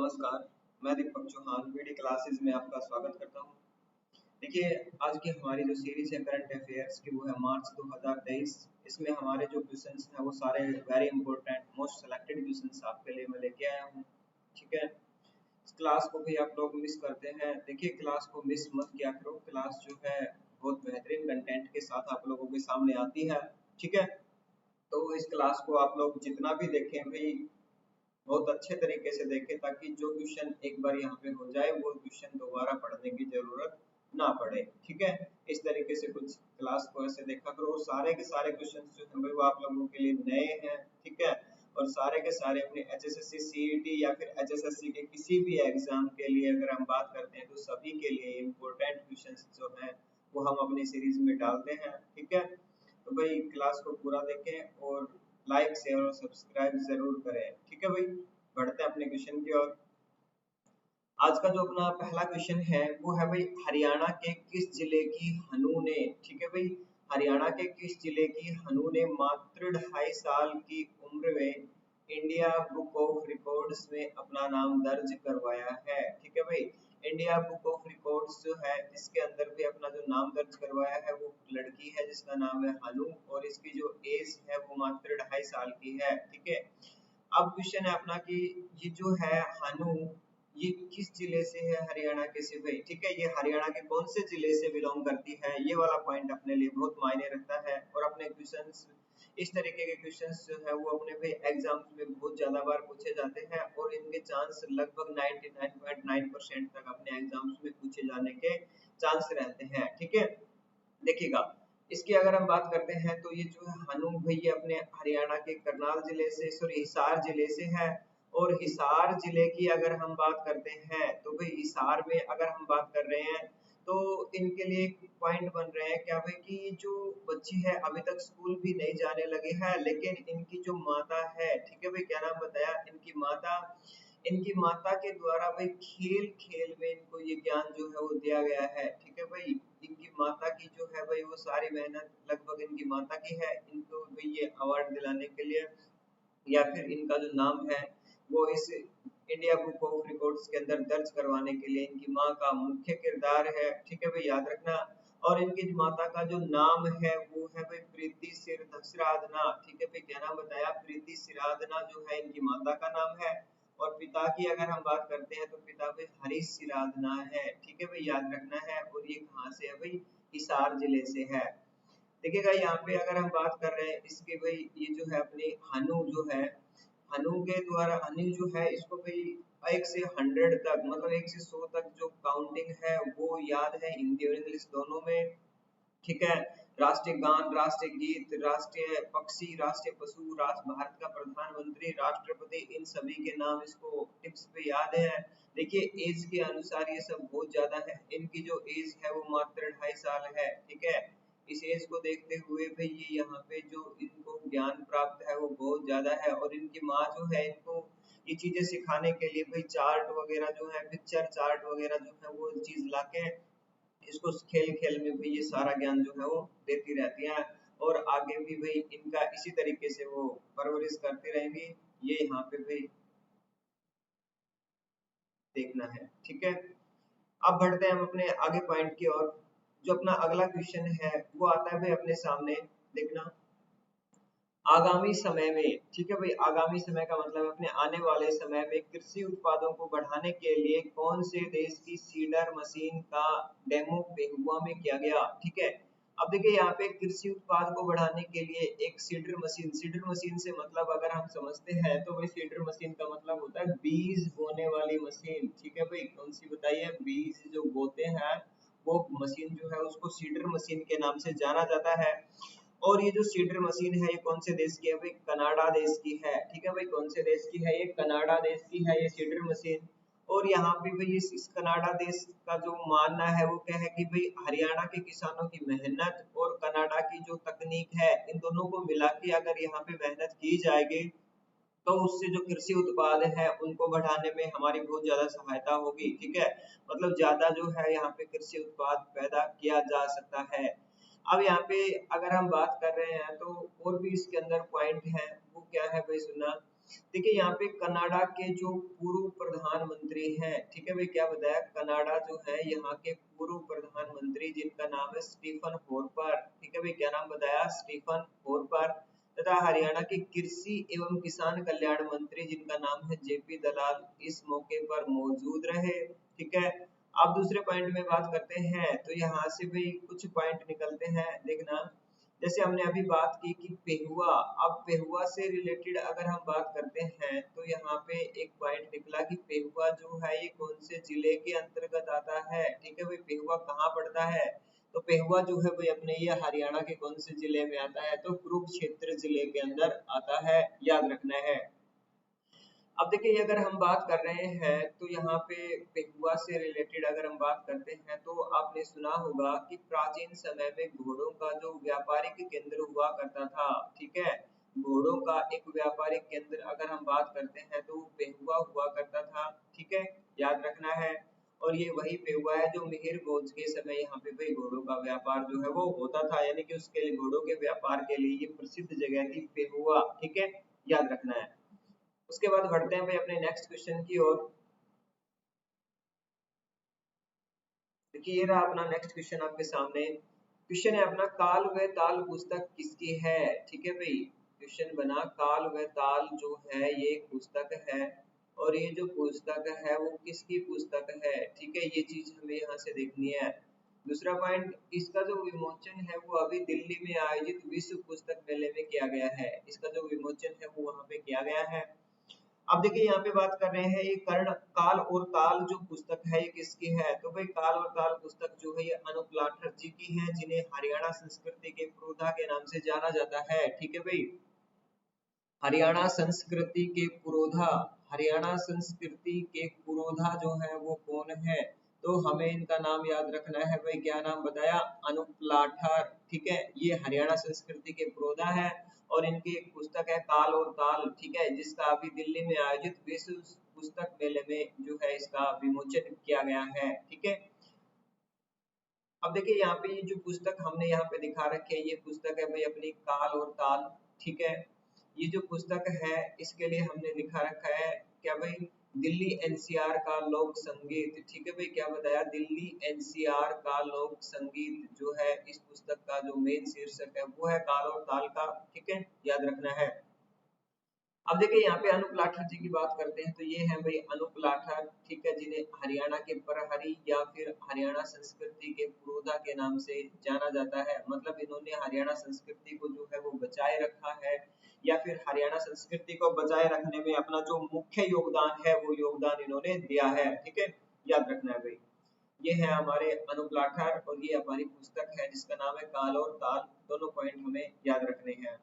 नमस्कार, मैं दीपक Chauhan VD classes में आपका स्वागत करता हूं। देखिए, आज की हमारी जो सीरीज है करंट अफेयर्स की वो है मार्च 2023। इसमें हमारे जो क्वेश्चंस हैं वो सारे very important most selected questions आपके लिए मैं लेके आया हूं। ठीक है, इस क्लास को भी आप लोग मिस करते हैं, देखिए क्लास को मिस मत किया करो। क्लास जो है बहुत बेहतरीन कंटेंट के साथ आप लोगों के सामने आती है। ठीक है, तो इस क्लास को आप लोग जितना भी देखें भाई बहुत अच्छे तरीके से देखें, ताकि जो क्वेश्चन एक बार यहाँ पे हो जाए वो क्वेश्चन दोबारा पढ़ने की जरूरत ना पड़े। ठीक है, इस तरीके से कुछ क्लास को ऐसे देखा करो। सारे के सारे क्वेश्चन जो हैं वो आप लोगों के लिए नए हैं। ठीक है, और सारे के सारे अपने एचएसएससी सीईटी या फिर एचएसएससी के किसी भी एग्जाम के लिए अगर हम बात करते हैं तो सभी के लिए इम्पोर्टेंट क्वेश्चन जो हैं वो हम अपनी सीरीज में डालते हैं। ठीक है, तो भाई क्लास को पूरा देखें और लाइक शेयर और सब्सक्राइब जरूर करें। ठीक है भाई, बढ़ते हैं अपने क्वेश्चन की ओर। आज का जो अपना पहला क्वेश्चन है वो है भाई हरियाणा के किस जिले की हनु ने, ठीक है भाई, हरियाणा के किस जिले की हनु ने मात्र 2.5 साल की उम्र में इंडिया बुक ऑफ रिकॉर्ड्स में अपना नाम दर्ज करवाया है। ठीक है भाई, इंडिया बुक ऑफ रिकॉर्ड्स जो है इसके अंदर भी अपना जो नाम दर्ज करवाया है वो लड़की है जिसका नाम है हनु, और इसकी जो एज है वो मात्र 2.5 साल की है। ठीक है, अब क्वेश्चन है अपना कि ये जो है हनु ये किस जिले से है, हरियाणा के से भाई। ठीक है, ये हरियाणा के कौन से जिले से बिलोंग करती है, ये वाला पॉइंट अपने लिए बहुत मायने रखता है। और अपने क्वेश्चंस इस तरीके के क्वेश्चंस जो है वो अपने भाई एग्जाम्स में बहुत ज्यादा बार पूछे जाते हैं और इनके चांस लगभग 99.9% तक अपने एग्जाम्स में पूछे जाने के चांस रहते हैं। ठीक है, देखिएगा इसकी अगर हम बात करते हैं तो ये जो है हनु भैया अपने हरियाणा के करनाल जिले से, सॉरी हिसार जिले से है। और हिसार जिले की अगर हम बात करते हैं तो भाई हिसार में अगर हम बात कर रहे हैं तो इनके लिए एक पॉइंट बन रहे हैं क्या भाई कि जो बच्ची है अभी तक स्कूल भी नहीं जाने लगी है, लेकिन इनकी जो माता है, ठीक है भाई, क्या नाम बताया, इनकी माता के द्वारा भाई खेल खेल में इनको ये ज्ञान जो है वो दिया गया है। ठीक है भाई, इनकी माता की जो है भाई वो सारी मेहनत लगभग इनकी माता की है इनको भाई ये अवार्ड दिलाने के लिए, या फिर इनका जो नाम है वो इस इंडिया बुक ऑफ रिकॉर्ड्स के अंदर दर्ज करवाने के लिए इनकी माँ का मुख्य किरदार है। ठीक है भाई, याद रखना। और इनकी माता का जो नाम है वो है भाई प्रीति सिराधना। ठीक है भाई, क्या नाम बताया, प्रीति सिराधना जो है इनकी माता का नाम है। और पिता की अगर हम बात करते हैं तो पिता भाई हरीश सिराधना है। ठीक है भाई, याद रखना है। और ये कहाँ से है भाई, हिसार जिले से है। देखिएगा यहाँ पे अगर हम बात कर रहे हैं इसके भाई ये जो है अपनी हनु जो है, हनु के द्वारा हनु जो है इसको भाई 1 से 100 तक, मतलब 1 से 100 तक जो काउंटिंग है वो याद है हिंदी और इंग्लिश दोनों में। ठीक है, राष्ट्रीय गान, राष्ट्रीय गीत, राष्ट्रीय पक्षी, राष्ट्रीय पशु, राष्ट्र भारत का प्रधानमंत्री, राष्ट्रपति, इन सभी के नाम इसको टिप्स पे याद है। देखिए एज के अनुसार ये सब बहुत ज्यादा है, इनकी जो एज है वो मात्र 2.5 साल है। ठीक है, इस एज को देखते हुए भाई ये यहाँ पे जो इनको ज्ञान प्राप्त है वो बहुत ज्यादा है। और इनकी माँ जो है इनको ये चीजें सिखाने के लिए भाई चार्ट वगैरह जो है, पिक्चर चार्ट वगैरह जो है वो चीज लाके इसको खेल खेल में भी ये सारा ज्ञान जो है वो देती रहती हैं। और आगे भी भाई इनका इसी तरीके से वो परवरिश करती रहेंगी, ये यहाँ पे भाई देखना है। ठीक है, अब बढ़ते हैं हम अपने आगे पॉइंट की ओर। जो अपना अगला क्वेश्चन है वो आता है भाई अपने सामने, देखना आगामी समय में। ठीक है भाई, आगामी समय का मतलब अपने आने वाले समय में कृषि उत्पादों को बढ़ाने के लिए कौन से देश की सीडर मशीन का डेमो पेहुआ में किया गया। ठीक है, अब देखिए यहाँ पे कृषि उत्पाद को बढ़ाने के लिए एक सीडर मशीन से मतलब अगर हम समझते हैं तो भाई सीडर मशीन का मतलब होता है बीज बोने वाली मशीन। ठीक है भाई, कौन सी बताइए, बीज जो बोते हैं वो मशीन जो है उसको सीडर मशीन के नाम से जाना जाता है। और ये जो सीडर मशीन है ये कौन से देश की है भाई, कनाडा देश की है। ठीक है भाई, कौन से देश की है, ये कनाडा देश की है ये सीडर मशीन। और यहाँ पे भाई इस कनाडा देश का जो मानना है वो क्या है कि भाई हरियाणा के किसानों की मेहनत और कनाडा की जो तकनीक है इन दोनों को मिला के अगर यहाँ पे मेहनत की जाएगी तो उससे जो कृषि उत्पाद है उनको बढ़ाने में हमारी बहुत ज्यादा सहायता होगी। ठीक है, मतलब ज्यादा जो है यहाँ पे कृषि उत्पाद पैदा किया जा सकता है। अब यहाँ पे अगर हम बात कर रहे हैं तो और भी इसके अंदर पॉइंट है, वो क्या है भाई सुनना देखिए यहाँ पे कनाडा के जो पूर्व प्रधानमंत्री हैं, ठीक है भाई, क्या बताया, कनाडा जो है यहाँ के पूर्व प्रधानमंत्री जिनका नाम है स्टीफन होर्पर, ठीक है भाई, क्या नाम बताया, स्टीफन होर्पर, तथा हरियाणा के कृषि एवं किसान कल्याण मंत्री जिनका नाम है जेपी दलाल इस मौके पर मौजूद रहे, ठीक है। अब दूसरे पॉइंट में बात करते हैं, तो यहाँ से भी कुछ पॉइंट निकलते हैं, देखना। जैसे हमने अभी बात की कि पेहुआ, अब पेहुआ से रिलेटेड अगर हम बात करते हैं तो यहाँ पे एक पॉइंट निकला कि पेहुआ जो है ये कौन से जिले के अंतर्गत आता है, ठीक है भाई, पेहुआ कहाँ पड़ता है, तो पेहुआ जो है भाई अपने ये हरियाणा के कौन से जिले में आता है, तो कुरुक्षेत्र जिले के अंदर आता है, याद रखना है। अब देखिए अगर हम बात कर रहे हैं तो यहाँ पे पेहुआ से रिलेटेड अगर हम बात करते हैं तो आपने सुना होगा कि प्राचीन समय में घोड़ों का जो व्यापारिक केंद्र हुआ करता था, ठीक है, घोड़ों का एक व्यापारिक केंद्र अगर हम बात करते हैं तो पेहुआ हुआ करता था, ठीक है, याद रखना है। और ये वही पेहुआ है जो मिहिर भोज के समय यहाँ पे भाई घोड़ों का व्यापार जो है वो होता था, यानी कि उसके लिए घोड़ों के व्यापार के लिए ये प्रसिद्ध जगह थी पेहुआ, ठीक है, याद रखना है। उसके बाद बढ़ते हैं भाई अपने नेक्स्ट क्वेश्चन की ओर। देखिए ये रहा अपना नेक्स्ट क्वेश्चन आपके सामने। क्वेश्चन है अपना, काल व ताल पुस्तक किसकी है, ठीक है भाई, क्वेश्चन बना काल व ताल जो है ये एक पुस्तक है, और ये जो पुस्तक है वो किसकी पुस्तक है, ठीक है, ये चीज हमें यहाँ से देखनी है। दूसरा पॉइंट, इसका जो विमोचन है वो अभी दिल्ली में आयोजित विश्व पुस्तक मेले में किया गया है, इसका जो विमोचन है वो वहां पे किया गया है। अब देखिए यहाँ पे बात कर रहे हैं ये कर्ण काल और ताल जो पुस्तक है ये किसकी है, तो भाई काल और ताल पुस्तक जो है ये अनूप लाठर जी की है, जिन्हें हरियाणा संस्कृति के पुरोधा के नाम से जाना जाता है, ठीक है भाई, हरियाणा संस्कृति के पुरोधा, हरियाणा संस्कृति के पुरोधा जो है वो कौन है, तो हमें इनका नाम याद रखना है भाई, क्या नाम बताया, अनूप लाठर, ठीक है, ये हरियाणा संस्कृति के पुरोधा है, और इनकी एक पुस्तक है काल और ताल, ठीक है, जिसका अभी दिल्ली में आयोजित विश्व पुस्तक मेले में जो है इसका विमोचन किया गया है, ठीक है। अब देखिए यहाँ पे ये जो पुस्तक हमने यहाँ पे दिखा रखी है ये पुस्तक है भाई अपनी काल और ताल, ठीक है, ये जो पुस्तक है इसके लिए हमने लिखा रखा है क्या भाई, दिल्ली एनसीआर का लोक संगीत, ठीक है भाई, क्या बताया, दिल्ली एनसीआर का लोक संगीत जो है इस पुस्तक का जो मेन शीर्षक है वो है काल और ताल का, ठीक है, याद रखना है। अब देखिए यहाँ पे अनूप लाठर जी की बात करते हैं, तो ये है भाई अनूप लाठर, ठीक है, जिन्हें हरियाणा के प्रहरी या फिर हरियाणा संस्कृति के पुरोधा के नाम से जाना जाता है, मतलब इन्होंने हरियाणा संस्कृति को जो है वो बचाए रखा है, या फिर हरियाणा संस्कृति को बचाए रखने में अपना जो मुख्य योगदान है वो योगदान इन्होंने दिया है, ठीक है, याद रखना है भाई। ये है हमारे अनूप लाठर और ये हमारी पुस्तक है जिसका नाम है काल और ताल, दोनों पॉइंट हमें याद रखने हैं।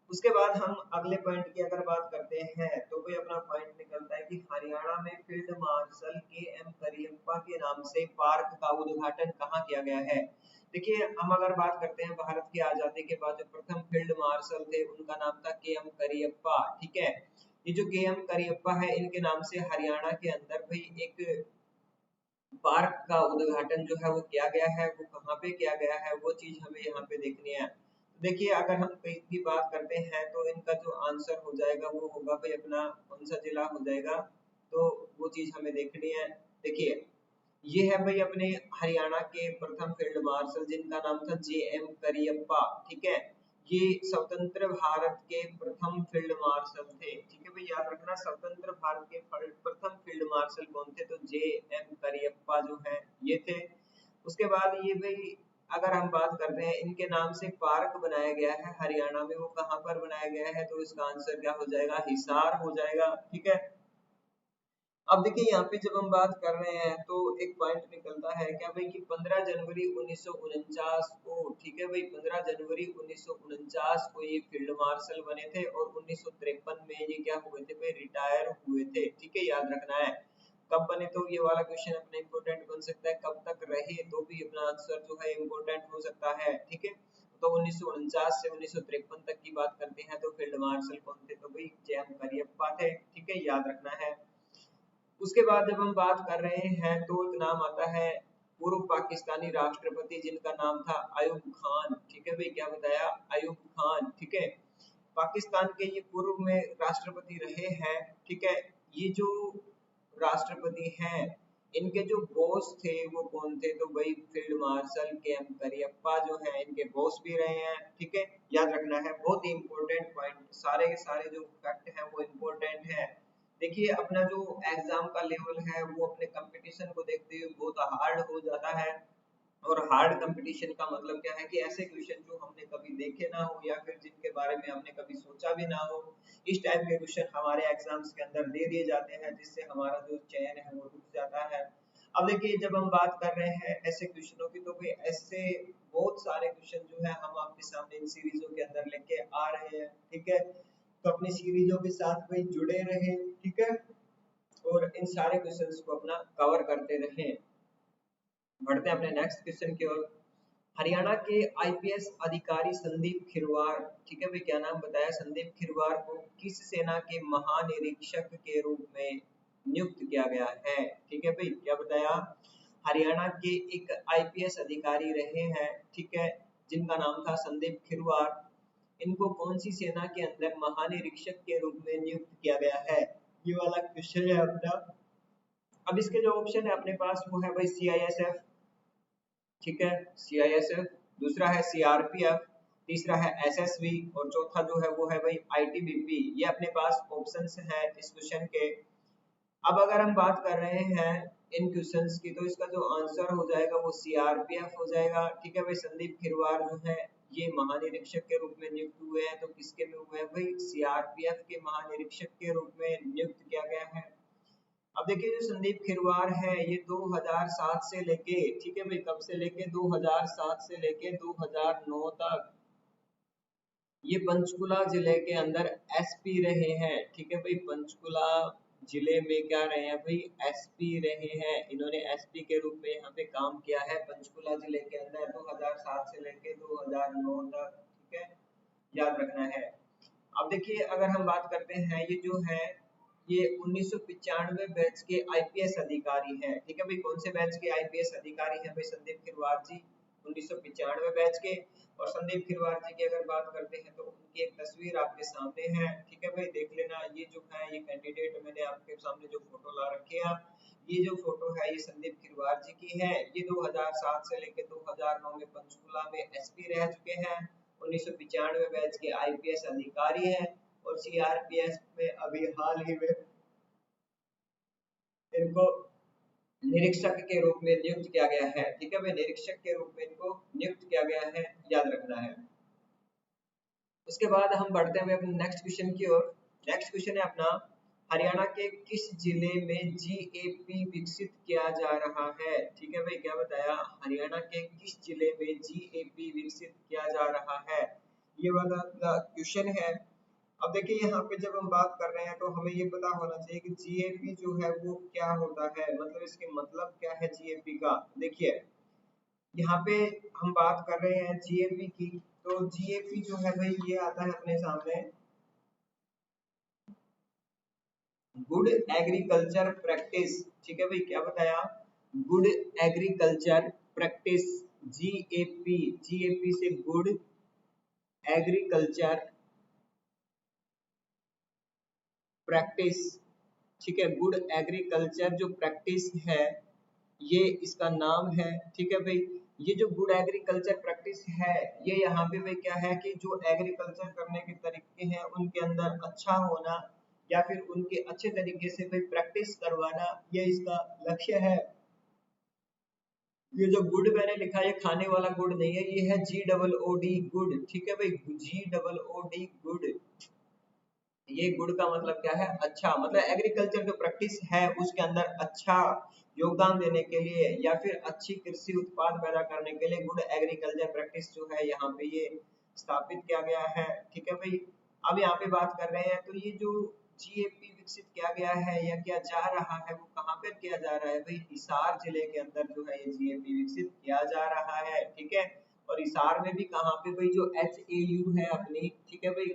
उसके बाद हम अगले पॉइंट की अगर बात करते हैं तो कोई अपना पॉइंट निकलता है कि हरियाणा में फील्ड मार्शल के एम करियप्पा के नाम से पार्क का उद्घाटन कहाँ किया गया है। देखिए हम अगर बात करते हैं भारत की आजादी के बाद जो प्रथम फील्ड मार्शल थे उनका नाम था के एम करियप्पा, ठीक है, ये जो के एम करियप्पा है इनके नाम से हरियाणा के अंदर भाई एक पार्क का उद्घाटन जो है वो किया गया है, वो कहाँ पे किया गया है वो चीज हमें यहाँ पे देखनी है। देखिए अगर हम कहीं की बात करते हैं तो इनका जो आंसर हो जाएगा वो होगा भाई अपना कौन सा जिला हो जाएगा, तो वो चीज हमें देखनी है। देखिए ये है भाई अपने हरियाणा के प्रथम फील्ड मार्शल जिनका नाम था जे एम करियप्पा, ठीक है, ये स्वतंत्र भारत के प्रथम फील्ड मार्शल थे, ठीक है भाई, याद रखना स्वतंत्र भारत के प्रथम फील्ड मार्शल कौन थे, तो जे एम करियप्पा जो है ये थे। उसके बाद ये भाई अगर हम बात करते हैं इनके नाम से पार्क बनाया गया है हरियाणा में, वो कहाँ पर बनाया गया है, तो इसका आंसर क्या हो जाएगा, हिसार हो जाएगा, ठीक है। अब देखिए यहाँ पे जब हम बात कर रहे हैं तो एक पॉइंट निकलता है क्या भाई कि 15 जनवरी 1949 को, ठीक है भाई, 15 जनवरी 1949 को ये फील्ड मार्शल बने थे और 1953 में ये क्या हुए थे भाई, रिटायर हुए थे, ठीक है, याद रखना है। कब बने, तो ये वाला क्वेश्चन अपना इम्पोर्टेंट बन सकता है, कब तक रहे तो भी अपना आंसर जो है इम्पोर्टेंट हो सकता है, ठीक है। तो 1949 से 1953 तक की बात करते हैं तो फील्ड मार्शल कौन थे, तो भाई जे एम करियप्पा थे, ठीक है, याद रखना है। उसके बाद जब हम बात कर रहे हैं तो एक नाम आता है पूर्व पाकिस्तानी राष्ट्रपति जिनका नाम था अयूब खान, ठीक है भाई, क्या बताया, अयूब खान, ठीक है, पाकिस्तान के ये पूर्व में राष्ट्रपति रहे हैं, ठीक है। ये जो राष्ट्रपति हैं इनके जो बॉस थे वो कौन थे, तो भाई फील्ड मार्शल के.एम. करियप्पा जो है इनके बॉस भी रहे हैं, ठीक है। याद रखना है, बहुत ही इंपॉर्टेंट पॉइंट, सारे के सारे जो फैक्ट हैं वो इम्पोर्टेंट है। देखिए अपना जो एग्जाम का लेवल है वो अपने कंपटीशन को देखते हुए बहुत हार्ड हो जाता है। और हार्ड कंपटीशन का मतलब क्या है कि ऐसे क्वेश्चन जो हमने कभी देखे ना हो या फिर जिनके बारे में हमने कभी सोचा भी ना हो, इस टाइप के क्वेश्चन हमारे एग्जाम्स के अंदर दे दिए जाते हैं, जिससे हमारा जो चयन है वो रुक जाता है। अब देखिए जब हम बात कर रहे हैं ऐसे क्वेश्चनों की, तो भाई ऐसे बहुत सारे क्वेश्चन जो है हम आपके सामने इन सीरीजों के अंदर लेके आ रहे हैं, ठीक है। तो अपनी सीरीजों के साथ भाई जुड़े रहे, ठीक है, और इन सारे क्वेश्चंस को अपना कवर करते रहें। बढ़ते हैं अपने नेक्स्ट क्वेश्चन की ओर। हरियाणा के आईपीएस अधिकारी संदीप खिरवार, ठीक है भाई, क्या नाम बताया, संदीप खिरवार को किस सेना के महानिरीक्षक के रूप में नियुक्त किया गया है, ठीक है भाई, क्या बताया, हरियाणा के एक आईपीएस अधिकारी रहे हैं, ठीक है, जिनका नाम था संदीप खिरवार, इनको कौन सी सेना के अंदर महानिरीक्षक के रूप में नियुक्त किया गया है, ये वाला क्वेश्चन है अपना। अब इसके जो ऑप्शन है अपने पास वो है भाई सीआईएसएफ, ठीक है, सीआईएसएफ, दूसरा है सीआरपीएफ, तीसरा है एसएसबी और चौथा जो है वो है भाई आईटीबीपी। ये अपने पास ऑप्शंस है इस क्वेश्चन के। अब अगर हम बात कर रहे हैं इन क्वेश्चंस की, तो इसका जो आंसर हो जाएगा वो सीआरपीएफ हो जाएगा, ठीक है भाई। संदीप खिरवार जो है ये महानिरीक्षक के रूप में नियुक्त हुए हैं, तो किसके में हुए हैं भाई, सीआरपीएफ के महानिरीक्षक के रूप में नियुक्त किया गया है। अब देखिए जो संदीप खिरवार है ये 2007 से लेके, ठीक है भाई, कब से लेके 2007 से लेके 2009 तक ये पंचकुला जिले के अंदर एसपी रहे हैं, ठीक है भाई। पंचकुला जिले में क्या रहे हैं भाई, एसपी रहे हैं, इन्होंने एसपी के रूप में यहाँ पे काम किया है पंचकुला जिले के अंदर 2007 से लेके 2009 तक, ठीक है, याद रखना है। अब देखिए अगर हम बात करते हैं ये जो है ये 1995 बैच के आईपीएस अधिकारी हैं, ठीक है भाई। कौन से बैच के आईपीएस अधिकारी हैं भाई, संदीप खिरवार जी 1995 बैच के। और संदीप खिरवार जी की अगर बात करते हैं तो उनकी एक तस्वीर आपके सामने है, ठीक है भाई, देख लेना। ये जो है ये कैंडिडेट मैंने आपके सामने जो फोटो ला रखी है, ये जो फोटो है ये संदीप खिरवार जी की है। ये 2007 से लेकर 2009 में पंचकुला में एसपी रह चुके हैं, 1995 बैच के आईपीएस अधिकारी हैं और सीआरपीएफ में अभी हाल ही में इनको निरीक्षक के रूप में नियुक्त किया गया है, ठीक है भाई, निरीक्षक के रूप में इनको नियुक्त किया गया है, याद रखना है। उसके बाद हम बढ़ते हैं अपने नेक्स्ट क्वेश्चन की ओर। नेक्स्ट क्वेश्चन है अपना, हरियाणा के किस जिले में जीएपी विकसित किया जा रहा है, ठीक है भाई, क्या बताया, हरियाणा के किस जिले में जीएपी विकसित किया जा रहा है, ये वाला क्वेश्चन है। अब देखिए यहाँ पे जब हम बात कर रहे हैं तो हमें ये पता होना चाहिए कि जीएपी जो है वो क्या होता है, मतलब इसके मतलब क्या है जीएपी का। देखिए यहाँ पे हम बात कर रहे हैं जीएपी की, तो जीएपी जो है भाई ये आता है अपने सामने गुड एग्रीकल्चर प्रैक्टिस, ठीक है भाई, क्या बताया, good agriculture practice, GAP, GAP से गुड एग्रीकल्चर प्रैक्टिस, ठीक है, गुड एग्रीकल्चर जो प्रैक्टिस है ये इसका नाम है, ठीक है भाई। ये जो गुड एग्रीकल्चर प्रैक्टिस है ये यहाँ पे भाई क्या है कि जो एग्रीकल्चर करने के तरीके हैं उनके अंदर अच्छा होना या फिर उनके अच्छे तरीके से भाई प्रैक्टिस करवाना, ये इसका लक्ष्य है। ये जो गुड मैंने लिखा है ये खाने वाला गुड नहीं है, ये है GOOD गुड, ठीक है भाई, GOOD गुड। ये गुड का मतलब क्या है, अच्छा, मतलब एग्रीकल्चर जो प्रैक्टिस है उसके अंदर अच्छा योगदान देने के लिए या फिर अच्छी कृषि उत्पाद पैदा करने के लिए गुड एग्रीकल्चर प्रैक्टिस जो है यहाँ पे ये स्थापित किया गया है, ठीक है भाई। अब यहाँ पे बात कर रहे हैं तो ये जो जीएपी विकसित किया गया है या किया जा रहा है वो कहाँ पर किया जा रहा है भाई, हिसार जिले के अंदर जो है ये जीएपी विकसित किया जा रहा है, ठीक है। और हिसार में भी कहाँ पे भाई जो HAU है अपनी, ठीक है भाई,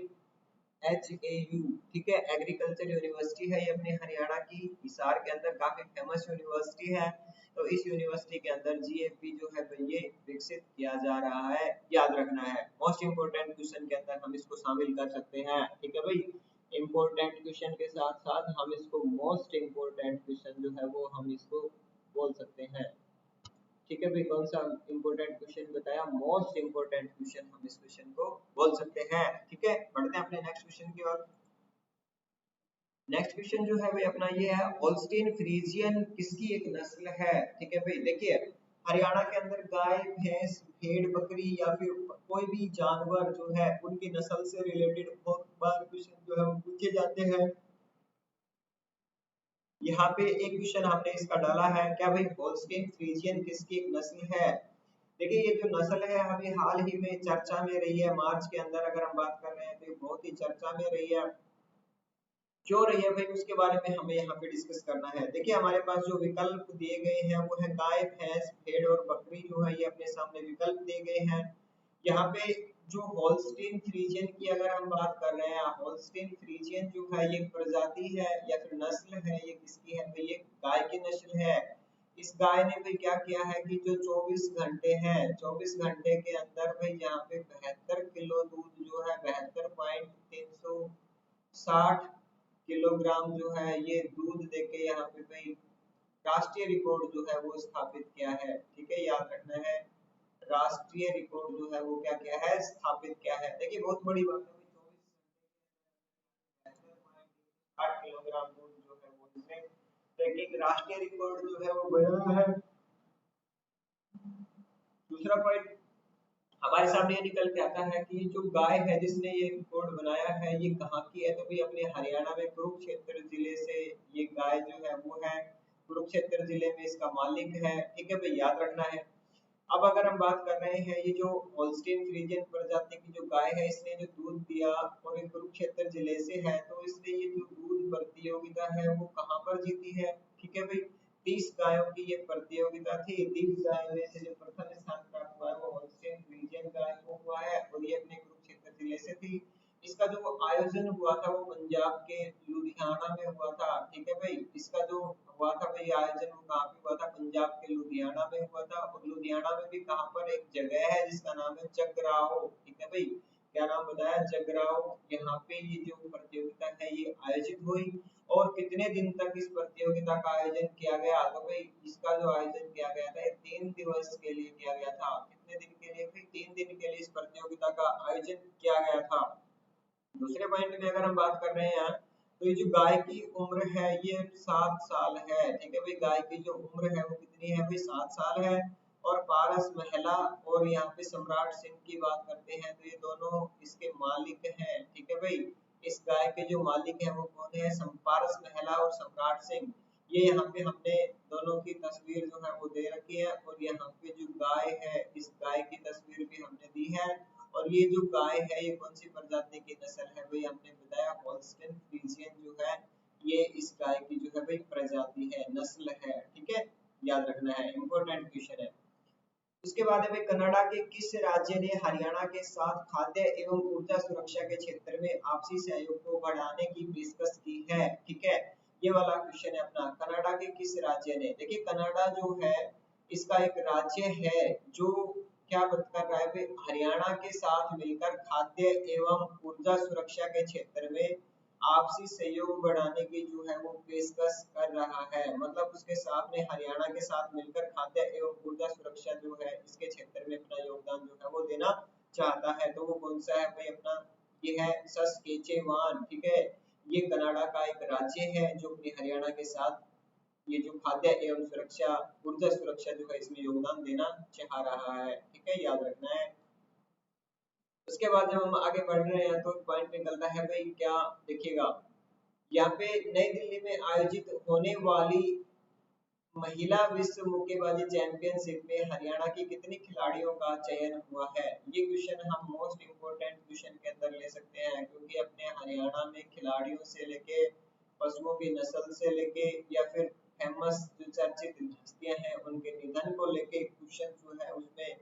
HAU, ठीक है, एग्रीकल्चर यूनिवर्सिटी है ये अपने हरियाणा की हिसार के अंदर काफी फेमस यूनिवर्सिटी है। तो इस यूनिवर्सिटी के अंदर GFP जो है भाई ये विकसित किया जा रहा है, याद रखना है। मोस्ट इंपोर्टेंट क्वेश्चन के अंदर हम इसको शामिल कर सकते हैं, ठीक है भाई। इंपोर्टेंट क्वेश्चन के साथ साथ हम इसको मोस्ट इंपोर्टेंट क्वेश्चन जो है वो हम इसको बोल सकते हैं, ठीक है भाई। कौन सा इंपोर्टेंट क्वेश्चन बताया, मोस्ट इंपोर्टेंट क्वेश्चन हम इस क्वेश्चन को बोल सकते हैं, ठीक है। बढ़ते हैं अपने नेक्स्ट क्वेश्चन की ओर। नेक्स्ट क्वेश्चन जो है भाई अपना ये है, होल्स्टीन फ्रीजियन किसकी एक नस्ल है, ठीक है भाई। देखिए हरियाणा के अंदर गाय, भैंस, भेड़, बकरी या फिर कोई भी जानवर जो है उनकी नस्ल से रिलेटेड बहुत बार क्वेश्चन जो है वो पूछे जाते हैं। यहाँ पे एक क्वेश्चन हमने इसका डाला है, क्या भाई होल्स्टीन फ्रीजियन किसकी एक नस्ल है। देखिए ये जो नस्ल है अभी हाल ही में चर्चा में रही है, मार्च के अंदर अगर हम बात कर रहे हैं तो ये बहुत ही चर्चा में रही है। क्यों रही है भाई उसके बारे में हमें यहाँ पे डिस्कस करना है। देखिए हमारे पास जो विकल्प दिए गए हैं वो है गाय, भैंस, भेड़ और बकरी जो है ये अपने सामने विकल्प दिए गए हैं। यहाँ पे जो होल्स्टीन फ्रीजियन की अगर हम बात कर रहे हैं, होल्स्टीन फ्रीजियन जो है ये प्रजाति है या फिर नस्ल है, ये किसकी है भाई, ये गाय की नस्ल है। इस गाय ने भाई क्या किया है कि जो 24 घंटे हैं, 24 घंटे के अंदर भाई यहाँ पे 72 किलो दूध जो है 72.360 किलोग्राम जो है ये दूध देके यहाँ पे भाई राष्ट्रीय रिकॉर्ड जो है वो स्थापित किया है, ठीक है, याद रखना है। राष्ट्रीय रिकॉर्ड जो है वो क्या किया है, स्थापित किया है। देखिए बहुत बड़ी बात है, 24 किलोग्राम दूध जो है वो इसने एक राष्ट्रीय रिकॉर्ड जो है वो बनाया है। दूसरा पॉइंट हमारे सामने ये निकल के आता है कि जो गाय है जिसने ये रिकॉर्ड बनाया है ये कहाँ की है, तो भाई अपने हरियाणा में कुरुक्षेत्र जिले से ये गाय जो है वो है, कुरुक्षेत्र जिले में इसका मालिक है, ठीक है भाई, याद रखना है। अब अगर हम बात कर रहे हैं ये जो होल्स्टीन फ्रीजियन प्रजाति की जो गाय है इसने जो दूध दिया और ये कुरुक्षेत्र जिले से है, तो इसने ये जो दूध प्रतियोगिता है वो कहाँ पर जीती है, ठीक है भाई। 30 गायों की ये प्रतियोगिता थी, 30 गायों में से जो प्रथम स्थान प्राप्त हुआ है वो होल्स्टीन फ्रीजियन गाय को हुआ है और ये अपने कुरुक्षेत्र जिले से थी। इसका जो आयोजन हुआ था वो पंजाब के लुधियाना में हुआ था, ठीक है भाई। इसका जो हुआ था भाई आयोजन वो कहाँ पे हुआ था, पंजाब के लुधियाना में हुआ था। और लुधियाना में भी कहाँ पर एक जगह है जिसका नाम है जगराओ, ठीक है भाई, क्या नाम बताया, जगराओ। यहाँ पे ये जो प्रतियोगिता है ये आयोजित हुई। और कितने दिन तक इस प्रतियोगिता का आयोजन किया गया, तो भाई इसका जो आयोजन किया गया था ये 3 दिवस के लिए किया गया था। कितने दिन के लिए भाई, 3 दिन के लिए इस प्रतियोगिता का आयोजन किया गया था। दूसरे पॉइंट में अगर हम बात कर रहे हैं तो ये जो गाय की उम्र है ये 7 साल है, ठीक है भाई। गाय की जो उम्र है वो कितनी है भाई, 7 साल है। और पारस महिला और यहाँ पे सम्राट सिंह की बात करते हैं तो ये दोनों इसके मालिक हैं, ठीक है भाई। इस गाय के जो मालिक है वो कौन है, पारस महिला और सम्राट सिंह। ये यहाँ पे हमने दोनों की तस्वीर जो है वो दे रखी है और यहाँ पे जो गाय है इस गाय की तस्वीर भी हमने दी है। और ये जो गाय है ये कौन सी प्रजाति की नस्ल है भाई, हमने बताया होल्स्टीन फ्रीजियन जो है ये इस गाय की जो है भाई प्रजाति है, नस्ल है, ठीक है, याद रखना है, इंपॉर्टेंट क्वेश्चन है। उसके बाद है भाई कनाडा के किस राज्य ने हरियाणा के साथ खाद्य एवं ऊर्जा सुरक्षा के क्षेत्र में आपसी सहयोग को बढ़ाने की पेशकश की है, ठीक है। ये वाला क्वेश्चन है अपना, कनाडा के किस राज्य ने। देखिए कनाडा जो है इसका एक राज्य है जो क्या कर रहा है भाई, हरियाणा के साथ मिलकर खाद्य एवं ऊर्जा सुरक्षा के क्षेत्र में आपसी सहयोग बढ़ाने की जो है वो पेशकश कर रहा है। मतलब उसके साथ में हरियाणा के साथ मिलकर खाद्य एवं ऊर्जा सुरक्षा जो है इसके क्षेत्र में अपना योगदान जो है वो देना चाहता है। तो वो कौन सा है भाई अपना, ये है सस्केचेवान, ठीक है। ये कनाडा का एक राज्य है जो अपने हरियाणा के साथ ये जो खाद्य एवं सुरक्षा, ऊर्जा सुरक्षा जो है इसमें योगदान देना चाह रहा है, ठीक है, याद रखना है। उसके बाद जब हम आगे बढ़ रहे हैं तो पॉइंट निकलता है भाई क्या, देखिएगा यहाँ पे नई दिल्ली में आयोजित होने वाली महिला विश्व मुक्केबाजी चैंपियनशिप में हरियाणा की कितनी खिलाड़ियों का चयन हुआ है। ये क्वेश्चन हम मोस्ट इम्पोर्टेंट क्वेश्चन के अंदर ले सकते हैं क्योंकि अपने हरियाणा में खिलाड़ियों से लेके पशुओं की नस्ल से लेके या फिर फेमस जो चर्चित हस्तियां हैं उनके निधन को लेके क्वेश्चन जो है उसमें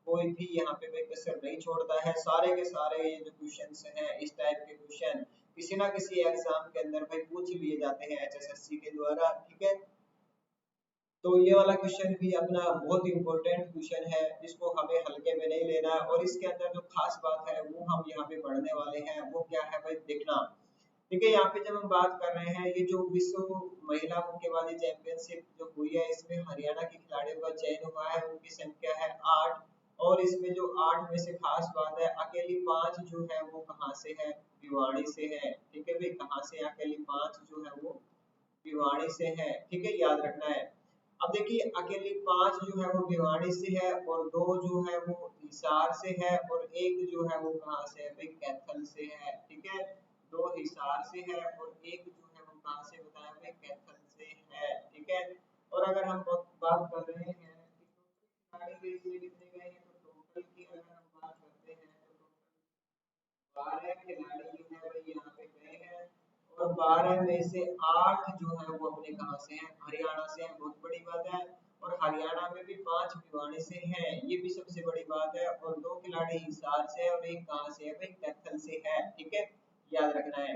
कोई भी यहाँ पे कोई कसर नहीं छोड़ता है, सारे के सारे ये जो क्वेश्चन हैं इस टाइप के क्वेश्चन किसी ना किसी एग्जाम के अंदर भाई पूछ लिए जाते हैं एचएसएससी के द्वारा, ठीक है। तो ये वाला क्वेश्चन भी अपना बहुत इंपॉर्टेंट क्वेश्चन है, इसको हमें हल्के में नहीं लेना है। और इसके अंदर जो खास बात है वो हम यहाँ पे पढ़ने वाले हैं वो क्या है भाई देखना, ठीक है। यहाँ पे जब हम बात कर रहे हैं ये जो विश्व महिला मुक्केबाजी चैंपियनशिप जो हुई है इसमें हरियाणा के खिलाड़ियों का चयन हुआ है, उनकी संख्या है 8। और इसमें जो 8 में से खास बात है अकेली 5 जो है वो कहाँ से है, भिवाड़ी से है, ठीक है भाई। कहाँ से अकेली 5 जो है वो भिवाड़ी से है, ठीक है, याद रखना है। अब देखिए अकेली 5 जो है वो भिवाड़ी से है और 2 जो है वो हिसार से है और एक जो है वो कहाँ से है भाई कैथल से है, ठीक है। 2 हिसार से है और एक जो है वो कहाँ से बताया भाई कैथल से है, ठीक है। और अगर हम बात कर रहे हैं कि खिलाड़ी के इसमें कितने गए हैं तो टोटल की अगर हम बात करते हैं तो 12 खिलाड़ी जो है भाई यहाँ पे गए हैं और 12 में से 8 जो है वो अपने कहाँ से हैं, हरियाणा से हैं, बहुत बड़ी बात है। और हरियाणा में भी 5 भिवानी से हैं, ये भी सबसे बड़ी बात है। और 2 खिलाड़ी हिसार से और एक कहाँ से है भाई कैथल से है, ठीक है, याद रखना है।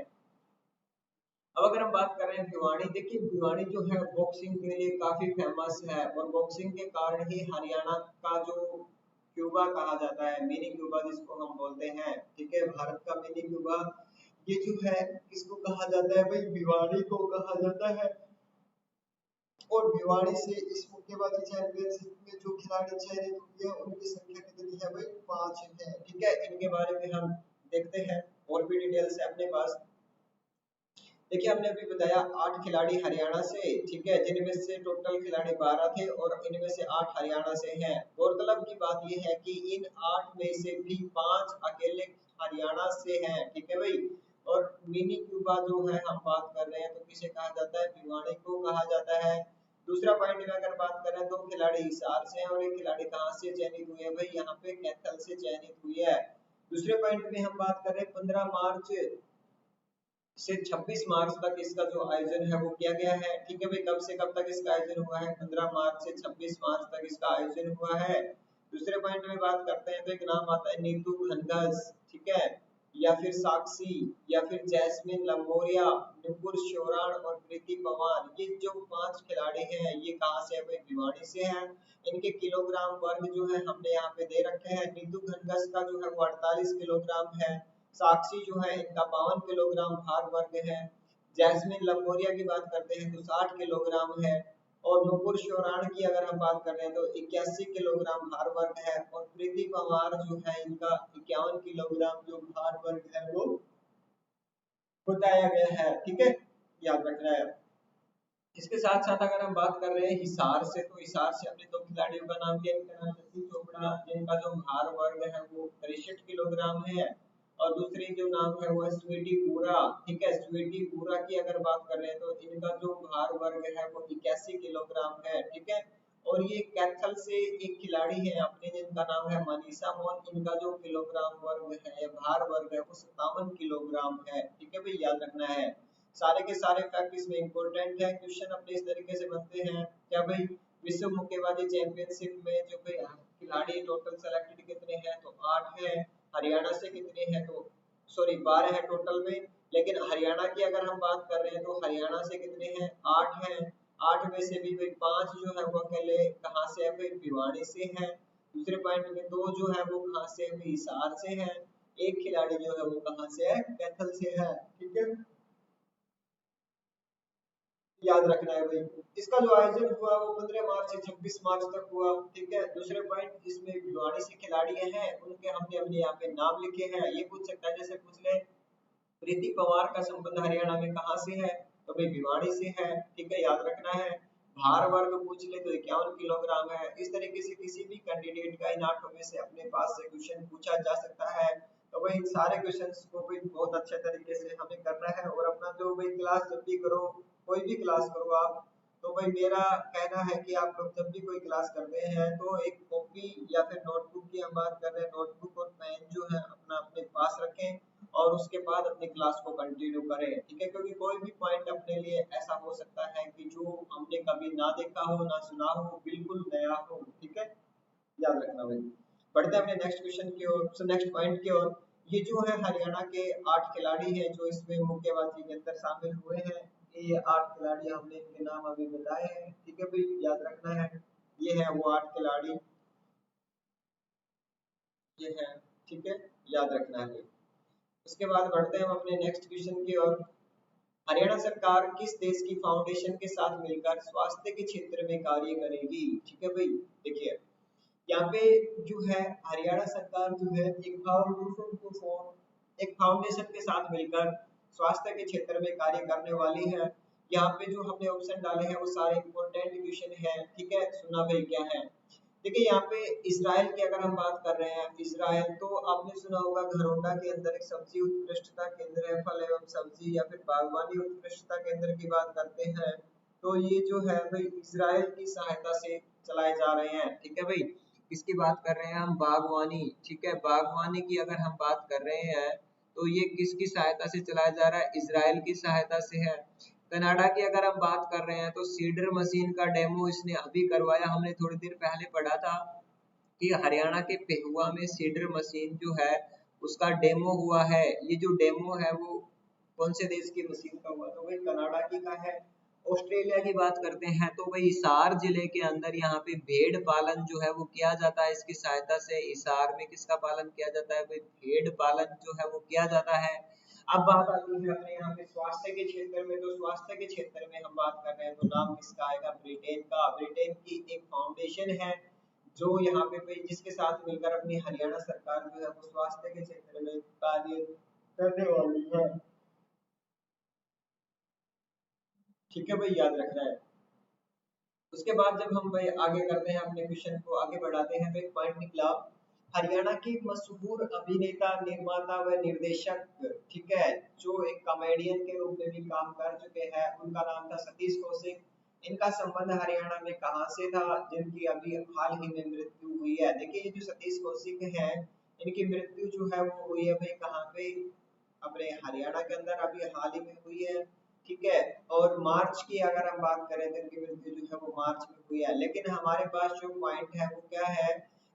अब अगर हम बात कर रहे हैं भिवानी, देखिए भिवानी जो है बॉक्सिंग के लिए काफी फेमस है और बॉक्सिंग के कारण ही हरियाणा का जो क्यूबा कहा जाता है, मिनी क्यूबा जिसको हम बोलते हैं, ठीक है, भारत का मिनी क्यूबा, ये जो है इसको कहा जाता है भाई भिवानी को कहा जाता है। और भिवाड़ी से इस मुक्केबाजी चैंपियनशिप में जो खिलाड़ी चयनित हुए हैं उनकी संख्या कितनी है भाई 5 है, ठीक है। इनके बारे में हम देखते हैं और भी डिटेल्स है अपने पास। देखिए हमने अभी बताया 8 खिलाड़ी हरियाणा से, ठीक है, जिनमें से टोटल खिलाड़ी 12 थे और इनमें से 8 हरियाणा से हैं। गौरतलब की बात यह है कि इन 8 में से भी 5 अकेले हरियाणा से हैं, ठीक है भाई। और मिनी क्यूबा जो है हम बात कर रहे हैं तो किसे कहा जाता है, भिवानी को कहा जाता है। दूसरा पॉइंट में अगर बात करें तो खिलाड़ी हिसार से हैं और एक खिलाड़ी कहाँ से चयनित हुए हैं भाई यहाँ पे कैथल से चयनित हुई है। दूसरे पॉइंट में हम बात कर रहे हैं 15 मार्च से 26 मार्च तक इसका जो आयोजन है वो किया गया है, ठीक है भाई। कब से कब तक इसका आयोजन हुआ है, 15 मार्च से 26 मार्च तक इसका आयोजन हुआ है। दूसरे पॉइंट में बात करते हैं तो एक नाम आता है नीतू घनघस, ठीक है, या फिर साक्षी, या फिर जैस्मिन लंबोरिया, नुपुर शोराण और प्रीति पवार। ये जो 5 खिलाड़ी हैं ये कहाँ से है भाई भिवाड़ी से हैं। इनके किलोग्राम वर्ग जो है हमने यहाँ पे दे रखे हैं। नीतू घनघस का जो है वो 48 किलोग्राम है। साक्षी जो है इनका 52 किलोग्राम भार वर्ग है। जैस्मिन लंबोरिया की बात करते हैं तो 60 किलोग्राम है। और नुपुर शोराण की अगर हम बात कर रहे हैं तो 81 किलोग्राम भार वर्ग है। और प्रीति पंवार जो है इनका 51 किलोग्राम जो भार वर्ग है वो बताया गया है, ठीक है, याद रखना है। इसके साथ साथ अगर हम बात कर रहे हैं हिसार से तो हिसार से अपने 2 खिलाड़ियों का नाम लिया, इनका नाम जतिन चोपड़ा जिनका जो भार वर्ग है वो 63 किलोग्राम है। और दूसरी जो नाम है वो है स्वीटी पूरा, ठीक है, स्वीटी पूरा की अगर बात कर रहे हैं तो इनका जो भार वर्ग है वो 81 किलोग्राम है, ठीक है। और ये कैथल से एक खिलाड़ी है अपने जिनका नाम है मनीषा मोहन, इनका जो किलोग्राम वर्ग है भार वर्ग है वो 57 किलोग्राम है, ठीक है भाई, याद रखना है। सारे के सारे फैक्ट इसमें इंपॉर्टेंट है। क्वेश्चन अपने इस तरीके से बनते हैं क्या भाई, विश्व मुक्केबाजी चैंपियनशिप में जो भाई खिलाड़ी टोटल सेलेक्टेड कितने हैं तो 8 है। हरियाणा से कितने हैं तो सॉरी 12 है टोटल में, लेकिन हरियाणा की अगर हम बात कर रहे हैं तो हरियाणा से कितने हैं 8 हैं। 8 में से भी भाई 5 जो है वो अकेले कहाँ से है भाई भिवाड़ी से है। दूसरे पॉइंट में 2 जो है वो कहाँ से है भाई हिसार से है। एक खिलाड़ी जो है वो कहाँ से है कैथल से है, ठीक है, याद रखना है भाई। इसका जो आयोजन हुआ वो 15 मार्च से 26 मार्च तक हुआ, ठीक है। दूसरे पॉइंट इसमें भिवाड़ी से खिलाड़ी हैं उनके हमने अपने यहाँ पे नाम लिखे हैं। ये पूछ सकता है जैसे पूछ ले प्रीति पवार का संबंध हरियाणा में कहाँ से है तो भाई भिवाड़ी से है, ठीक है, याद रखना है। भार वर्ग पूछ ले तो 51 किलोग्राम है। इस तरीके से किसी भी कैंडिडेट का इन 8 में से अपने पास से क्वेश्चन पूछा जा सकता है। तो भाई इन सारे क्वेश्चंस को भी बहुत अच्छे तरीके से हमें करना है और अपना जो भाई क्लास जब भी करो, कोई भी क्लास करो आप, तो भाई मेरा कहना है कि आप लोग जब भी कोई क्लास करते हैं तो एक कॉपी या फिर नोटबुक की हम बात कर रहे हैं, नोटबुक और पेन जो है अपना अपने पास रखें और उसके बाद अपनी क्लास को कंटिन्यू करें, ठीक है। क्योंकि कोई भी पॉइंट अपने लिए ऐसा हो सकता है कि जो हमने कभी ना देखा हो ना सुना हो, बिल्कुल नया हो, ठीक है, याद रखना भाई। बढ़ते हैं अपने नेक्स्ट क्वेश्चन की ओर, नेक्स्ट पॉइंट की ओर। ये जो है हरियाणा के 8 खिलाड़ी हैं जो इसमें मुक्केबाजी के अंदर शामिल हुए हैं। ये 8 खिलाड़ी हमने इनके नाम अभी बताए हैं, ठीक है भाई, याद रखना है। ये है वो 8 खिलाड़ी, ये है, ठीक है, याद रखना है। उसके बाद बढ़ते हैं हम अपने नेक्स्ट क्वेश्चन की ओर। हरियाणा सरकार किस देश की फाउंडेशन के साथ मिलकर स्वास्थ्य के क्षेत्र में कार्य करेगी? ठीक है भाई, देखिए यहाँ पे जो है हरियाणा सरकार जो है एक फाउंडेशन के साथ मिलकर स्वास्थ्य के क्षेत्र में कार्य करने वाली है। यहाँ पे जो हमने ऑप्शन डाले हैं वो सारे इंपॉर्टेंट क्वेश्चन है, ठीक है, सुना भाई क्या है। देखिए यहाँ पे इसराइल की अगर हम बात कर रहे हैं, इसराइल तो आपने सुना होगा घरौंडा के अंदर एक सब्जी उत्कृष्टता केंद्र है, फल एवं सब्जी या फिर बागवानी उत्कृष्टता केंद्र की बात करते हैं, तो ये जो है भाई इसराइल की सहायता से चलाए जा रहे हैं, ठीक है भाई। इसकी बात कर रहे हैं हम बागवानी, ठीक है, बागवानी की अगर हम बात कर रहे हैं तो ये किसकी सहायता से चलाया जा रहा है? इसराइल की सहायता से है। कनाडा की अगर हम बात कर रहे हैं तो सीडर मशीन का डेमो इसने अभी करवाया, हमने थोड़ी देर पहले पढ़ा था कि हरियाणा के पेहुआ में सीडर मशीन जो है उसका डेमो हुआ है। ये जो डेमो है वो कौन से देश की मशीन का हुआ? तो वही कनाडा की का है। ऑस्ट्रेलिया की बात करते हैं तो वही हिसार जिले के अंदर यहाँ पे भेड़ पालन जो है वो किया जाता है इसकी सहायता से। हिसार में किसका पालन किया जाता है? भाई भेड़ पालन जो है वो किया जाता है। अब बात आती है अपने यहाँ पे स्वास्थ्य के क्षेत्र में, तो स्वास्थ्य के क्षेत्र में हम बात कर रहे हैं तो नाम किसका आएगा? ब्रिटेन का। ब्रिटेन की एक फाउंडेशन है जो यहाँ पे भाई जिसके साथ मिलकर अपनी हरियाणा सरकार जो है वो स्वास्थ्य के क्षेत्र में कार्य करने वाली है, ठीक है भाई, याद रखना है। उसके बाद जब हम भाई आगे करते हैं अपने क्वेश्चन को आगे बढ़ाते हैं तो एक पॉइंट निकला, हरियाणा की मशहूर अभिनेता निर्माता व निर्देशक, ठीक है, जो एक कॉमेडियन के रूप में भी काम कर चुके हैं, उनका नाम था सतीश कौशिक। इनका संबंध हरियाणा में कहाँ से था जिनकी अभी हाल ही में मृत्यु हुई है? देखिए ये जो सतीश कौशिक है इनकी मृत्यु जो है वो हुई है भाई कहाँ पे? अपने हरियाणा के अंदर अभी हाल ही में हुई है, ठीक है। और मार्च की अगर हम बात करें तो इनकी मृत्यु जो है वो मार्च में हुई है। लेकिन हमारे पास जो पॉइंट है वो क्या है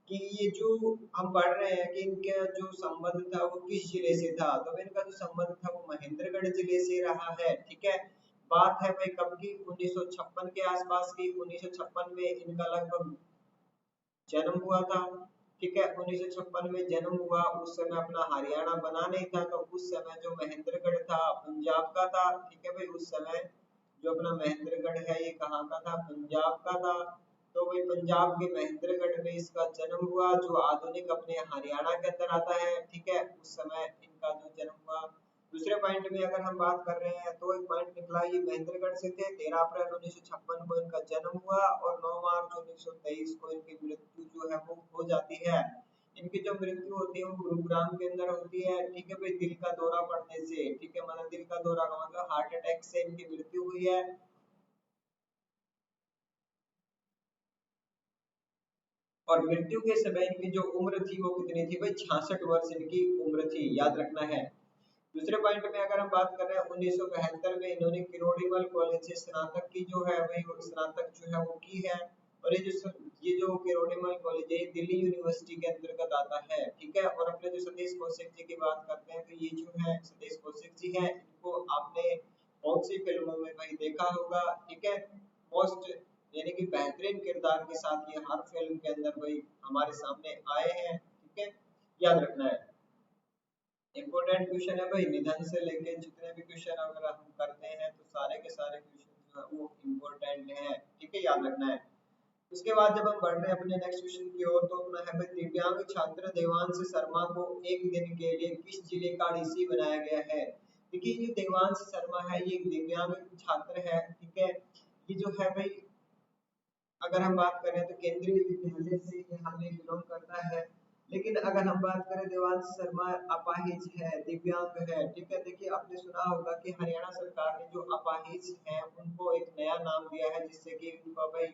कि ये जो हम पढ़ रहे हैं कि इनका जो संबंध था वो किस जिले से था, तो इनका जो संबंध था वो महेंद्रगढ़ जिले से रहा है, ठीक है। बात है भाई कब की? 1956 के आसपास की। 1956 में इनका लगभग जन्म हुआ था, ठीक है, 1956 में जन्म हुआ। उस समय अपना हरियाणा बना नहीं था, तो उस समय जो महेंद्रगढ़ था पंजाब का था, ठीक है भाई। उस समय जो अपना महेंद्रगढ़ है ये कहाँ का था? पंजाब का था। तो भाई पंजाब के महेंद्रगढ़ में इसका जन्म हुआ जो आधुनिक अपने हरियाणा के अंदर आता है, ठीक है। उस समय इनका जो जन्म हुआ। दूसरे पॉइंट में अगर हम बात कर रहे हैं तो एक पॉइंट निकला, ये महेंद्रगढ़ से थे। 13 अप्रैल 1956 को इनका जन्म हुआ और 9 मार्च 1923 को इनकी मृत्यु जो है वो हो जाती है। इनकी जो मृत्यु होती है वो गुरुग्राम के अंदर होती है, ठीक है भाई, दिल का दौरा पड़ने से, ठीक है, मतलब दिल का दौरा का मतलब हार्ट अटैक से इनकी मृत्यु हुई है। और मृत्यु के समय इनकी जो उम्र थी वो कितनी थी भाई? 66 वर्ष इनकी उम्र थी, याद रखना है। दूसरे पॉइंट में अगर हम बात कर रहे हैं 1972 में इन्होंने किरोड़ीमल कॉलेज से स्नातक की जो है वही स्नातक जो है वो की है। और ये जो किरोड़ीमल कॉलेज है दिल्ली यूनिवर्सिटी के अंतर्गत आता है, ठीक है। और अपने जो सतीश कौशिक जी की बात करते हैं तो ये जो है सतीश कौशिक जी है, इनको आपने बहुत सी फिल्मों में भाई देखा होगा, ठीक है। मोस्ट यानी कि बेहतरीन किरदार के साथ ये हर फिल्म के अंदर भाई हमारे सामने आए हैं, ठीक है, याद रखना है। इम्पोर्टेंट क्वेश्चन है भाई, निधन से लेके जितने भी क्वेश्चन अगर हम करते हैं तो सारे के सारे क्वेश्चन जो है वो इम्पोर्टेंट है, ठीक है, याद रखना है। उसके बाद जब हम बढ़ रहे हैं अपने नेक्स्ट क्वेश्चन की ओर तो अपना है भाई दिव्यांग छात्र देवांश शर्मा को एक दिन के लिए किस जिले का डीसी बनाया गया है? देखिए जो देवांश शर्मा है ये एक दिव्यांग छात्र है, ठीक है। ये जो है भाई अगर हम बात करें तो केंद्रीय विद्यालय से ये हमें बिलोंग करता है। लेकिन अगर हम बात करें देवांश शर्मा अपाहिज है, दिव्यांग है, ठीक है। देखिए आपने सुना होगा कि हरियाणा सरकार ने जो अपाहिज हैं उनको एक नया नाम दिया है जिससे कि उनको भाई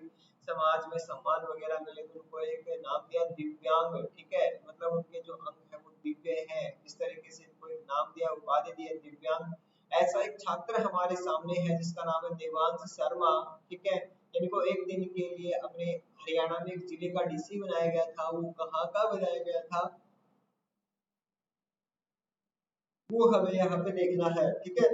समाज में सम्मान वगैरह मिले, तो उनको एक नाम दिया दिव्यांग, ठीक है, मतलब उनके जो अंग है वो दिव्य है, इस तरीके से इनको एक नाम दिया, उपाधि दी है दिव्यांग। ऐसा एक छात्र हमारे सामने है जिसका नाम है देवांश शर्मा, ठीक है। इनको एक दिन के लिए अपने हरियाणा में एक जिले का डीसी बनाया गया था। वो कहाँ का बनाया गया था वो हमें यहाँ पे देखना है, ठीक है।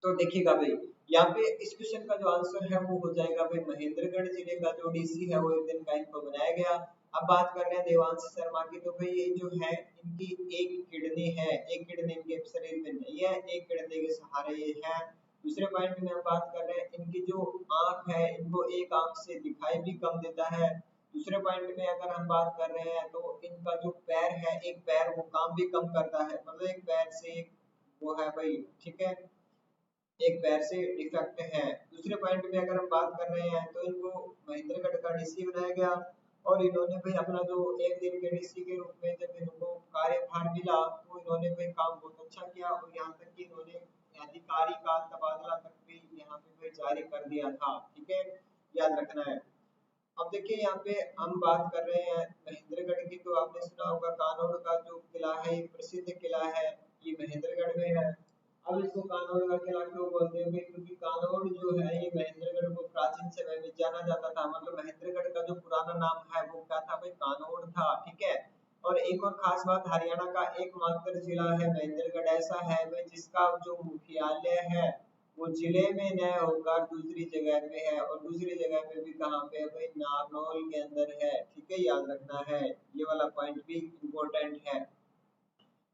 तो देखिएगा भाई, यहाँ पे इस क्वेश्चन का जो आंसर है वो हो जाएगा भाई महेंद्रगढ़ जिले का जो डीसी है वो एक दिन का इनको बनाया गया। अब बात कर रहे हैं देवांश शर्मा की, तो भाई ये जो है इनकी एक किडनी है, एक किडनी इनके शरीर में नहीं है, एक किडनी के सहारे ये है। दूसरे पॉइंट में हम बात कर रहे हैं इनकी जो आंख है, इनको एक आंख से दिखाई भी कम देता है। दूसरे पॉइंट में अगर हम बात कर रहे हैं तो इनका जो पैर है, एक पैर वो काम भी कम करता है, मतलब एक पैर से वो है भाई, ठीक है, एक पैर से डिफेक्ट है। दूसरे पॉइंट में अगर हम बात कर रहे हैं तो इनको महेंद्रगढ़ का डीसी बनाया गया, और इन्होंने भाई अपना जो एक दिन के डीसी के रूप में जब इनको कार्यभार मिला तो इन्होंने भाई काम बहुत अच्छा किया, और यहाँ तक कि इन्होंने अधिकारी का तबादला तक भी यहाँ पे भाई जारी कर दिया था, ठीक है, याद रखना है। अब देखिए यहाँ पे हम बात कर रहे हैं महेंद्रगढ़ की, तो आपने सुना होगा कानोड़ का जो किला है, एक प्रसिद्ध किला है, ये महेंद्रगढ़ में है। अब इसको कानोड़ का किला क्यों बोलते हैं भाई, क्योंकि कानोड़ जो है ये महेंद्रगढ़ को प्राचीन समय में जाना जाता था, मतलब महेंद्रगढ़ का जो पुराना नाम है वो क्या था भाई, कानोड़ था, ठीक है। और एक और खास बात, हरियाणा का एकमात्र जिला है महेंद्रगढ़ ऐसा है भाई जिसका जो मुख्यालय है वो जिले में न होकर दूसरी जगह पे है, और दूसरी जगह पे भी कहाँ पे है भाई, नारनौल के अंदर है, ठीक है, याद रखना है, ये वाला पॉइंट भी इम्पोर्टेंट है।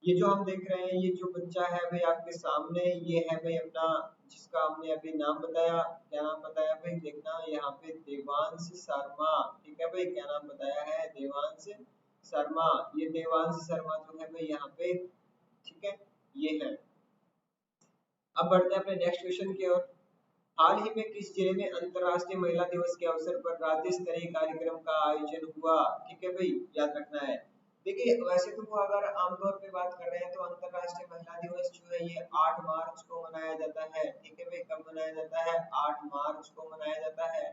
ये जो हम देख रहे हैं, ये जो बच्चा है भाई आपके सामने, ये है भाई अपना, जिसका हमने अभी नाम बताया, क्या नाम बताया भाई, देखना यहाँ पे देवांश शर्मा, ठीक है भाई, क्या नाम बताया है, देवांश शर्मा। ये देवांश शर्मा जो है भाई यहाँ पे, ठीक है, ये है। अब बढ़ते हैं अपने नेक्स्ट क्वेश्चन की ओर। हाल ही में किस जिले में अंतर्राष्ट्रीय महिला दिवस के अवसर पर राज्य स्तरीय कार्यक्रम का आयोजन हुआ, ठीक है भाई, याद रखना है। देखिए वैसे तो वो अगर आमतौर पे बात कर रहे हैं तो अंतर्राष्ट्रीय महिला दिवस जो है ये 8 मार्च को मनाया जाता है, ठीक है भाई, कब मनाया जाता है, 8 मार्च को मनाया जाता है।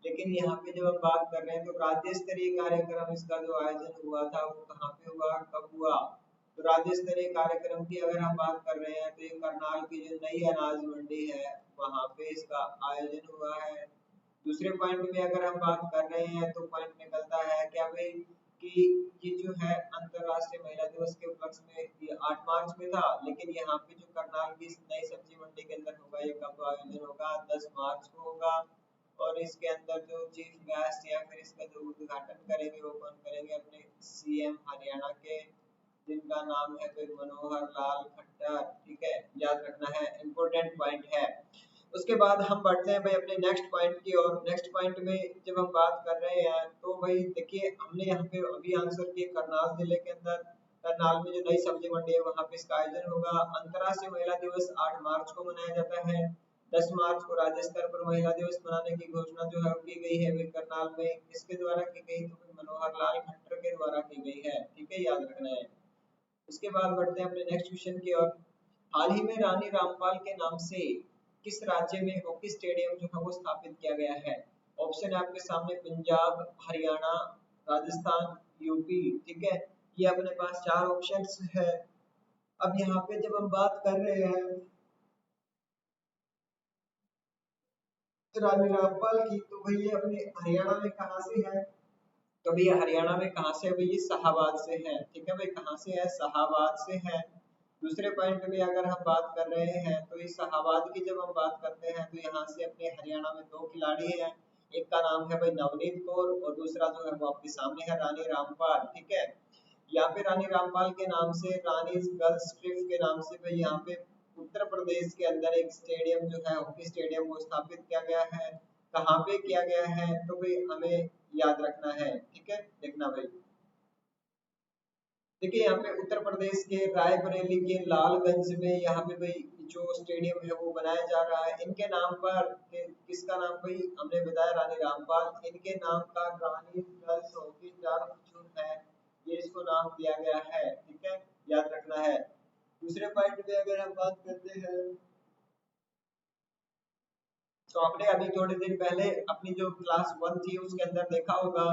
लेकिन यहाँ पे जब हम बात कर रहे हैं तो राज्य स्तरीय कार्यक्रम इसका जो आयोजन हुआ था वो कहाँ पे हुआ, कब हुआ, तो राज्य स्तरीय कार्यक्रम की अगर हम बात कर रहे हैं तो ये करनाल की जो नई अनाज मंडी है वहां पे इसका आयोजन हुआ है। दूसरे पॉइंट में अगर हम बात कर रहे हैं तो पॉइंट निकलता है क्या भाई कि ये जो है अंतरराष्ट्रीय महिला दिवस के उपलक्ष्य में ये 8 मार्च में था, लेकिन यहाँ पे जो करनाल की नई सब्जी मंडी के अंदर होगा ये कब आयोजन होगा, 10 मार्च को होगा। और इसके अंदर जो चीफ गेस्ट या फिर इसका जो उद्घाटन करेंगे वो कौन करेंगे, अपने सीएम हरियाणा के, जिनका नाम है फिर मनोहर लाल खट्टर, ठीक है, याद रखना है, इंपॉर्टेंट पॉइंट है। उसके बाद हम बढ़ते हैं भाई अपने नेक्स्ट पॉइंट की, और नेक्स्ट पॉइंट में जब हम बात कर रहे हैं तो भाई देखिए हमने यहाँ पे अभी आंसर किए करनाल जिले के अंदर, करनाल में जो नई सब्जी मंडी है वहां पे इसका आयोजन होगा। अंतर्राष्ट्रीय महिला दिवस 8 मार्च को मनाया जाता है। 10 मार्च को राज्य स्तर पर महिला दिवस मनाने की घोषणा जो है की गई है करनाल में, किसके द्वारा की गई, तो मनोहर लाल खट्टर के द्वारा की गई है, ठीक है, याद रखना है। उसके बाद बढ़ते हैं अपने नेक्स्ट क्वेश्चन की ओर। हाल ही में रानी रामपाल के नाम से किस राज्य में हॉकी स्टेडियम जो है वो स्थापित किया गया है। ऑप्शन है आपके सामने, पंजाब, हरियाणा, राजस्थान, यूपी, ठीक है, ये अपने पास चार ऑप्शंस है। अब यहाँ पे जब हम बात कर रहे हैं रानी रामपाल की, तो भाई ये अपने हरियाणा में कहाँ से है, तो भैया हरियाणा में कहाँ से है भाई, ये शाहाबाद से है, ठीक है भाई, कहाँ से है, शाहाबाद से है। दूसरे पॉइंट में अगर हम बात कर रहे हैं तो इस शाहाबाद की जब हम बात करते हैं तो यहाँ से अपने हरियाणा में दो खिलाड़ी हैं, एक का नाम है भाई नवनीत कौर और दूसरा जो है वो आपके सामने है रानी रामपाल, ठीक है। यहाँ पे रानी रामपाल के नाम से, रानी गर्ल्स ट्रिप के नाम से भाई यहाँ पे उत्तर प्रदेश के अंदर एक स्टेडियम जो है हॉकी स्टेडियम वो स्थापित किया गया है। कहाँ पे किया गया है, तो भाई हमें याद रखना है, ठीक है, देखना भाई। देखिए यहाँ पे उत्तर प्रदेश के रायबरेली के लालगंज में यहाँ पे भाई जो स्टेडियम है वो बनाया जा रहा है इनके नाम पर। किसका नाम भाई, हमने बताया रानी रामपाल, इनके नाम का रानी गर्ल्स हॉकी टर्फ जो है ये इसको नाम दिया गया है, ठीक है, याद रखना है। दूसरे पॉइंट पे अगर हम बात करते हैं तो आपने अभी थोड़े दिन पहले अपनी जो क्लास वन थी उसके अंदर देखा होगा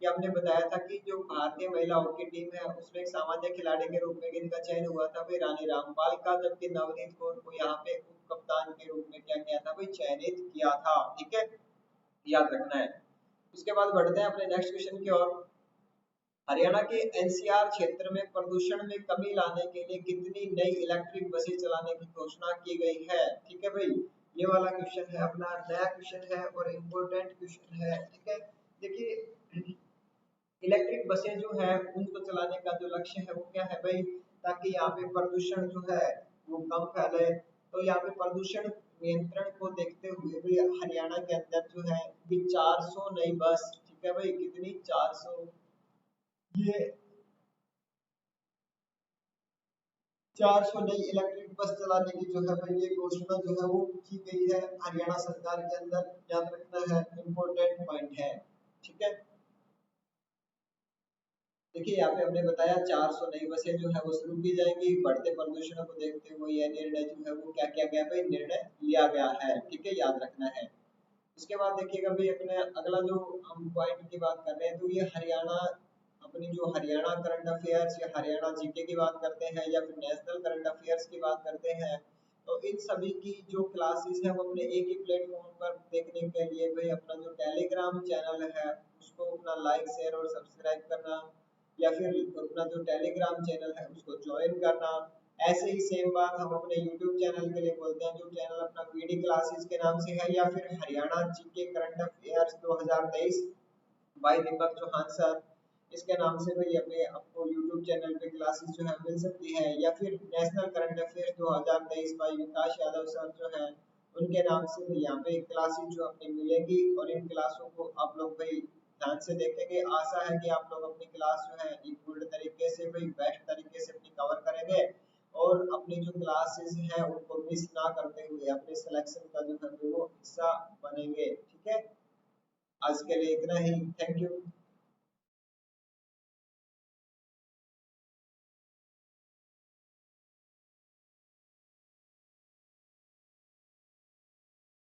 कि आपने बताया था कि जो भारतीय महिला हॉकी टीम है उसमें एक सामान्य खिलाड़ी के रूप में इनका चयन हुआ था भाई रानी रामपाल का, जबकि नवनीत कौर को यहाँ पे उप कप्तान के रूप में क्या किया था भाई, चयनित किया था, ठीक है। याद रखना है। उसके बाद बढ़ते हैं अपने नेक्स्ट क्वेश्चन की ओर। हरियाणा के एनसीआर क्षेत्र में प्रदूषण में कमी लाने के लिए कितनी नई इलेक्ट्रिक बसें चलाने की घोषणा की गई है? ठीक है भाई, ये वाला क्वेश्चन है अपना, नया क्वेश्चन है और इम्पोर्टेंट क्वेश्चन है। ठीक है, देखिए इलेक्ट्रिक बसें जो है उनको चलाने का जो लक्ष्य है वो क्या है भाई, ताकि यहाँ पे प्रदूषण जो है वो कम फैले। तो यहाँ पे प्रदूषण नियंत्रण को देखते हुए भी हरियाणा के अंदर जो है भी 400 नई बस, ठीक है भाई, कितनी 400, ये 400 नई इलेक्ट्रिक बस चलाने की जो है भाई ये घोषणा जो है वो की गई है हरियाणा सरकार के अंदर। याद रखना है, इम्पोर्टेंट पॉइंट है। ठीक है, देखिए यहाँ पे हमने बताया 400 नई बसें जो है वो शुरू की जाएंगी। बढ़ते प्रदूषण को देखते हुए यह निर्णय जो है वो क्या किया गया भाई, निर्णय लिया गया है। ठीक है, याद रखना है। उसके बाद देखिएगा भाई अपने अगला जो हम पॉइंट की बात कर रहे हैं, तो ये हरियाणा, अपनी जो हरियाणा करंट अफेयर्स या हरियाणा जीके की बात करते हैं या फिर नेशनल करंट अफेयर्स की बात करते हैं, तो इन सभी की जो क्लासेस है वो अपने एक ही प्लेटफॉर्म पर देखने के लिए भाई अपना जो टेलीग्राम चैनल है उसको अपना लाइक शेयर और सब्सक्राइब करना, या फिर अपना जो टेलीग्राम चैनल है उसको ज्वाइन करना। ऐसे ही सेम बात हम अपने यूट्यूब चैनल के लिए बोलते हैं, जो चैनल अपना वीडी क्लासेस के नाम से है, या फिर Haryana GK current affairs 2023 by Deepak Chauhan sir, इसके नाम से भी अभी आपको यूट्यूब चैनल पे क्लासेस जो है मिल सकती है। या फिर नेशनल करंट अफेयर्स 2023 बाय विकास यादव सर जो है उनके नाम से भी यहाँ पे क्लासेस जो आपको मिलेंगी, और इन क्लासों को आप लोग भाई ध्यान से देखेंगे। आशा है कि आप लोग अपनी क्लास जो है एक गुड तरीके से भाई बेस्ट तरीके से अपनी कवर करेंगे, और अपनी जो क्लासेस हैं उनको मिस ना करते हुए अपने सिलेक्शन का जो है वो हिस्सा बनेंगे। ठीक है, आज के लिए इतना ही, थैंक यू।